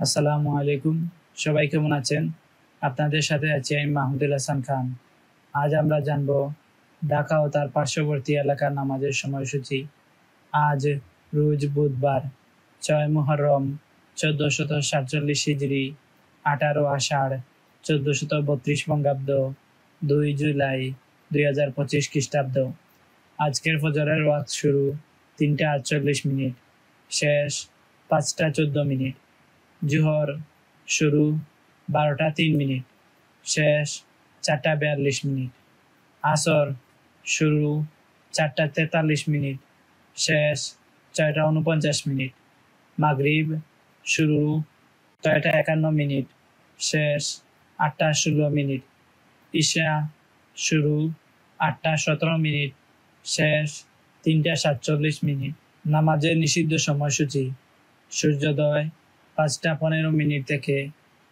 আসসালামু আলাইকুম। সবাই কেমন আছেন? আপনাদের সাথে আছি আমি মাহমুদুল হাসান খান। আজ আমরা জানব ঢাকা ও তার পার্শ্ববর্তী এলাকার নামাজের সময়সূচি। আজ রোজ বুধবার 6 মুহররম 1447 হিজরি, 18 আষাঢ় 1432 বঙ্গাব্দ, 2 জুলাই 2025 খ্রিস্টাব্দ। আজকের ফজরের ওয়াক্ত শুরু 3:48, শেষ 5:14। জোহর শুরু 12:03, শেষ 4:42। আসর শুরু 4:43, শেষ 6:49। মাগরিব শুরু 6:51, শেষ 8:16। ইশা শুরু 8:17, শেষ 3:47। নামাজের নিষিদ্ধ সময়সূচি: সূর্যোদয় 5:15 থেকে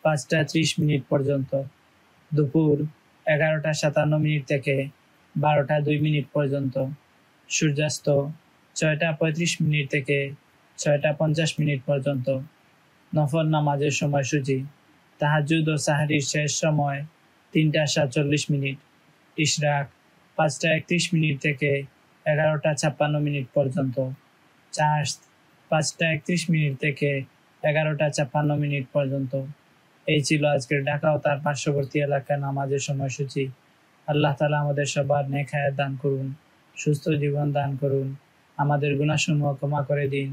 5:30 পর্যন্ত, দুপুর 11:57 থেকে 12:02 পর্যন্ত, সূর্যাস্ত 6:35 থেকে 6:50 পর্যন্ত। নফল নামাজের সময়সূচি: তাহাজ্জুদ ও সাহরির শেষ সময় 3:47, ইশরাক 5:31 থেকে 11:56 পর্যন্ত, চার্জ 5:31 থেকে 11:56 পর্যন্ত। এই ছিল আজকের ঢাকা ও তার পার্শ্ববর্তী এলাকার নামাজের সময়সূচি। আল্লাহ তাআলা আমাদের সবার নেক হায়াত দান করুন, সুস্থ জীবন দান করুন, আমাদের গুনাহসমূহ ক্ষমা করে দিন,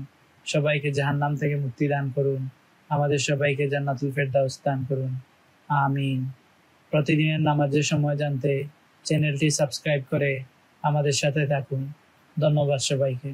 সবাইকে জাহান্নাম থেকে মুক্তি দান করুন, আমাদের সবাইকে জান্নাতুল ফেরদাউস দান করুন, আমিন। প্রতিদিনের নামাজের সময় জানতে চ্যানেলটি সাবস্ক্রাইব করে আমাদের সাথে থাকুন। ধন্যবাদ সবাইকে।